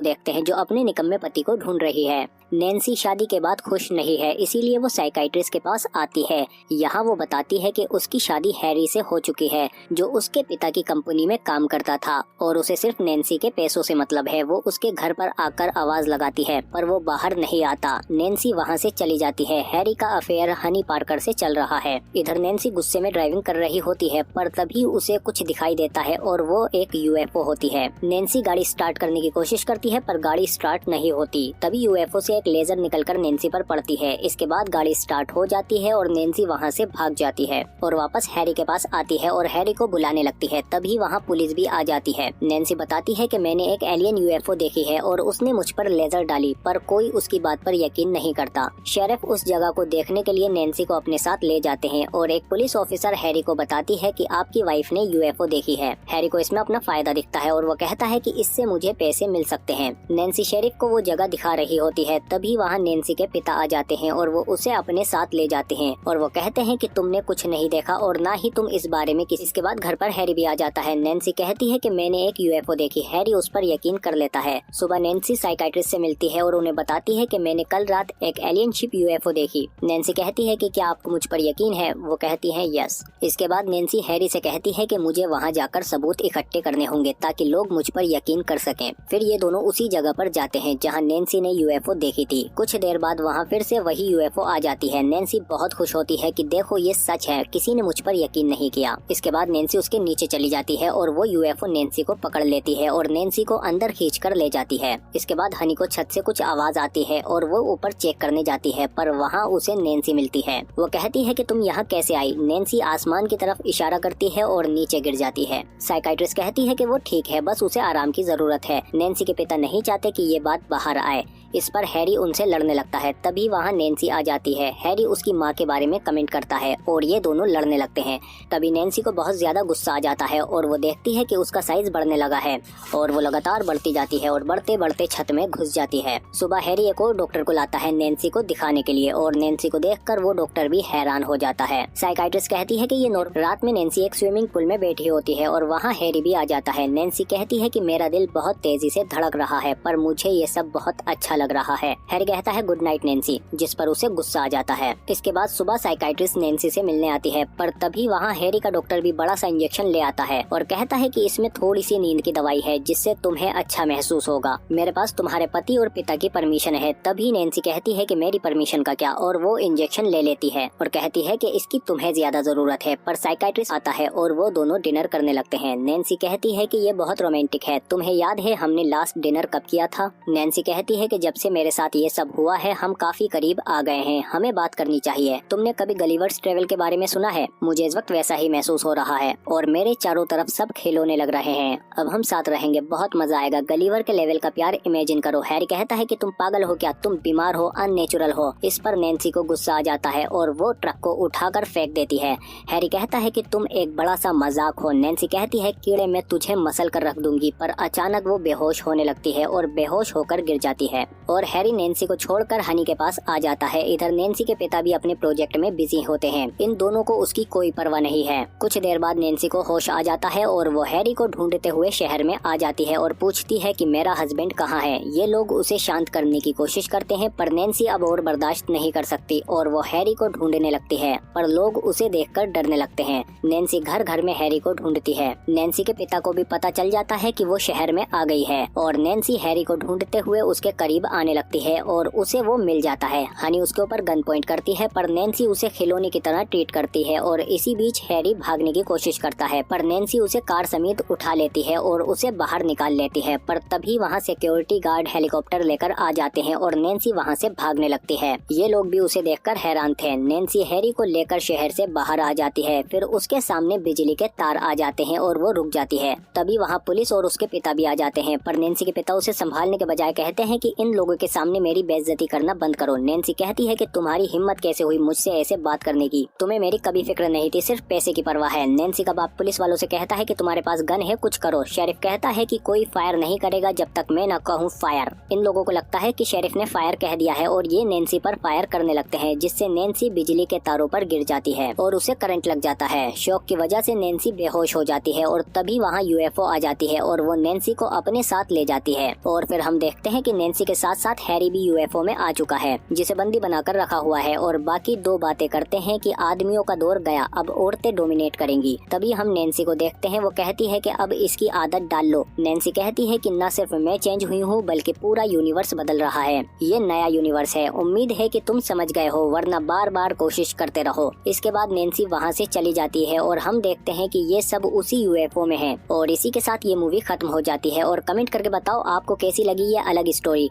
देखते हैं जो अपने निकम्मे पति को ढूंढ रही है। नैन्सी शादी के बाद खुश नहीं है, इसीलिए वो साइकाइट्रिस्ट के पास आती है। यहाँ वो बताती है कि उसकी शादी हैरी से हो चुकी है, जो उसके पिता की कंपनी में काम करता था और उसे सिर्फ नैन्सी के पैसों से मतलब है। वो उसके घर पर आकर आवाज लगाती है पर वो बाहर नहीं आता। नैन्सी वहाँ से चली जाती है। हैरी का अफेयर हनी पार्कर से चल रहा है। इधर नैन्सी गुस्से में ड्राइविंग कर रही होती है पर तभी उसे कुछ दिखाई देता है और वो एक यूएफओ होती है। नैन्सी गाड़ी स्टार्ट करने की कोशिश करती है पर गाड़ी स्टार्ट नहीं होती। तभी यूएफओ से एक लेजर निकलकर नैन्सी पर पड़ती है। इसके बाद गाड़ी स्टार्ट हो जाती है और नैन्सी वहाँ से भाग जाती है और वापस हैरी के पास आती है और हैरी को बुलाने लगती है। तभी वहाँ पुलिस भी आ जाती है। नैन्सी बताती है कि मैंने एक एलियन यूएफओ देखी है और उसने मुझ पर लेजर डाली, पर कोई उसकी बात पर यकीन नहीं करता। शेरिफ उस जगह को देखने के लिए नैन्सी को अपने साथ ले जाते हैं और एक पुलिस ऑफिसर हैरी को बताती है कि आपकी वाइफ ने यूएफओ देखी है। हैरी को इसमें अपना फायदा दिखता है और वो कहता है कि इससे मुझे पैसे मिल सकते हैं। नैन्सी शेरिफ को वो जगह दिखा रही होती है। तभी वहाँ नैन्सी के पिता आ जाते हैं और वो उसे अपने साथ ले जाते हैं और वो कहते हैं कि तुमने कुछ नहीं देखा और ना ही तुम इस बारे में किसी। इसके बाद घर पर हैरी भी आ जाता है। नैन्सी कहती है कि मैंने एक यूएफओ देखी। हैरी उस पर यकीन कर लेता है। सुबह नैन्सी साइकाइट्रिस्ट से मिलती है और उन्हें बताती है कि मैंने कल रात एक एलियन शिप यूएफओ देखी। नैन्सी कहती है कि क्या आपको मुझ पर यकीन है? वो कहती है यस। इसके बाद नैन्सी हैरी से कहती है कि मुझे वहाँ जाकर सबूत इकट्ठे करने होंगे ताकि लोग मुझ पर यकीन कर सकें। फिर ये दोनों उसी जगह पर जाते हैं जहाँ नैन्सी ने यूएफओ देखी थी। कुछ देर बाद वहाँ फिर से वही यूएफओ आ जाती है। नैन्सी बहुत खुश होती है कि देखो ये सच है, किसी ने मुझ पर यकीन नहीं किया। इसके बाद नैन्सी उसके नीचे चली जाती है और वो यूएफओ नैन्सी को पकड़ लेती है और नैन्सी को अंदर खींच कर ले जाती है। इसके बाद हनी को छत से कुछ आवाज आती है और वो ऊपर चेक करने जाती है पर वहाँ उसे नैन्सी मिलती है। वो कहती है कि तुम यहाँ कैसे आई? नैन्सी आसमान की तरफ इशारा करती है और नीचे गिर जाती है। साइकाइट्रिस्ट कहती है कि वो ठीक है, बस उसे आराम की जरूरत है। नैन्सी के पिता नहीं चाहते कि ये बात बाहर आए। इस पर हैरी उनसे लड़ने लगता है। तभी वहाँ नैन्सी आ जाती है। हैरी उसकी माँ के बारे में कमेंट करता है और ये दोनों लड़ने लगते हैं। तभी नैन्सी को बहुत ज्यादा गुस्सा आ जाता है और वो देखती है कि उसका साइज बढ़ने लगा है और वो लगातार बढ़ती जाती है और बढ़ते बढ़ते छत में घुस जाती है। सुबह हैरी एक और डॉक्टर को लाता है नैन्सी को दिखाने के लिए और नैन्सी को देखकर वो डॉक्टर भी हैरान हो जाता है। साइकाइट्रिस्ट कहती है कि ये रात में नैन्सी एक स्विमिंग पूल में बैठी होती है और वहाँ हैरी भी आ जाता है। नैन्सी कहती है कि मेरा दिल बहुत तेजी से धड़क रहा है पर मुझे ये सब बहुत अच्छा लग रहा है। हैरी कहता है गुड नाइट नैन्सी, जिस पर उसे गुस्सा आ जाता है। इसके बाद सुबह साइकाइट्रिस्ट नैन्सी से मिलने आती है पर तभी वहाँ हैरी का डॉक्टर भी बड़ा सा इंजेक्शन ले आता है और कहता है कि इसमें थोड़ी सी नींद की दवाई है जिससे तुम्हें अच्छा महसूस होगा। मेरे पास तुम्हारे पति और पिता की परमिशन है। तभी नैन्सी कहती है कि मेरी परमिशन का क्या, और वो इंजेक्शन ले लेती है और कहती है कि इसकी तुम्हें ज्यादा जरूरत है। पर साइकाइट्रिस्ट आता है और वो दोनों डिनर करने लगते हैं। नैन्सी कहती है कि ये बहुत रोमांटिक है, तुम्हें याद है हमने लास्ट डिनर कब किया था? नैन्सी कहती है कि जब से मेरे साथ ये सब हुआ है हम काफी करीब आ गए हैं, हमें बात करनी चाहिए। तुमने कभी गलिवर्स ट्रेवल के बारे में सुना है? मुझे इस वक्त वैसा ही महसूस हो रहा है और मेरे चारों तरफ सब खिलौने लग रहे हैं। अब हम साथ रहेंगे, बहुत मजा आएगा। गलिवर के लेवल का प्यार इमेजिन करो। हैरी कहता है कि तुम पागल हो क्या, तुम बीमार हो, अननेचुरल हो। इस पर नैन्सी को गुस्सा आ जाता है और वो ट्रक को उठाकर फेंक देती है। हैरी कहता है कि तुम एक बड़ा सा मजाक हो। नैन्सी कहती है कीड़े मैं तुझे मसल कर रख दूंगी, पर अचानक वो बेहोश होने लगती है और बेहोश होकर गिर जाती है और हैरी नैन्सी को छोड़कर हनी के पास आ जाता है। इधर नैन्सी के पिता भी अपने प्रोजेक्ट में बिजी होते हैं। इन दोनों को उसकी कोई परवाह नहीं है। कुछ देर बाद नैन्सी को होश आ जाता है और वो हैरी को ढूंढते हुए शहर में आ जाती है और पूछती है कि मेरा हस्बैंड कहाँ है। ये लोग उसे शांत करने की कोशिश करते हैं पर नैन्सी अब और बर्दाश्त नहीं कर सकती और वो हैरी को ढूंढने लगती है पर लोग उसे देखकर डरने लगते हैं। नैन्सी घर घर में हैरी को ढूंढती है। नैन्सी के पिता को भी पता चल जाता है कि वो शहर में आ गई है और नैन्सी हैरी को ढूंढते हुए उसके करीब आने लगती है और उसे वो मिल जाता है। हनी उसके ऊपर गन पॉइंट करती है पर नैन्सी उसे खिलौने की तरह ट्रीट करती है और इसी बीच हैरी भागने की कोशिश करता है पर नैन्सी उसे कार समेत उठा लेती है और उसे बाहर निकाल लेती है। पर तभी वहाँ सिक्योरिटी गार्ड हेलीकॉप्टर लेकर आ जाते हैं और नैन्सी वहाँ से भागने लगती है। ये लोग भी उसे देखकर हैरान थे। नैन्सी हैरी को लेकर शहर से बाहर आ जाती है। फिर उसके सामने बिजली के तार आ जाते हैं और वो रुक जाती है। तभी वहाँ पुलिस और उसके पिता भी आ जाते हैं पर नैन्सी के पिता उसे संभालने के बजाय कहते हैं कि इन लोगों के सामने मेरी बेइज्जती करना बंद करो। नैन्सी कहती है कि तुम्हारी हिम्मत कैसे हुई मुझसे ऐसे बात करने की, तुम्हें मेरी कभी फिक्र नहीं थी, सिर्फ पैसे की परवाह है। नैन्सी का बाप पुलिस वालों से कहता है कि तुम्हारे पास गन है, कुछ करो। शेरिफ कहता है कि कोई फायर नहीं करेगा जब तक मैं न कहूँ फायर। इन लोगों को लगता है कि शेरिफ ने फायर कह दिया है और ये नैन्सी पर फायर करने लगते हैं, जिससे नैन्सी बिजली के तारों पर गिर जाती है और उसे करंट लग जाता है। शॉक की वजह से नैन्सी बेहोश हो जाती है और तभी वहाँ यूएफओ आ जाती है और वो नैन्सी को अपने साथ ले जाती है। और फिर हम देखते हैं कि नैन्सी के साथ साथ हैरी भी यूएफओ में आ चुका है, जिसे बंदी बनाकर रखा हुआ है। और बाकी दो बातें करते हैं कि आदमियों का दौर गया, अब औरतें डोमिनेट करेंगी। तभी हम नैन्सी को देखते हैं, वो कहती है कि अब इसकी आदत डाल लो। नैन्सी कहती है कि न सिर्फ मैं चेंज हुई हूँ बल्कि पूरा यूनिवर्स बदल रहा है, ये नया यूनिवर्स है। उम्मीद है कि तुम समझ गए हो, वरना बार बार कोशिश करते रहो। इसके बाद नैन्सी वहाँ से चली जाती है और हम देखते हैं कि ये सब उसी यूएफओ में है। और इसी के साथ ये मूवी खत्म हो जाती है। और कमेंट करके बताओ आपको कैसी लगी ये अलग स्टोरी।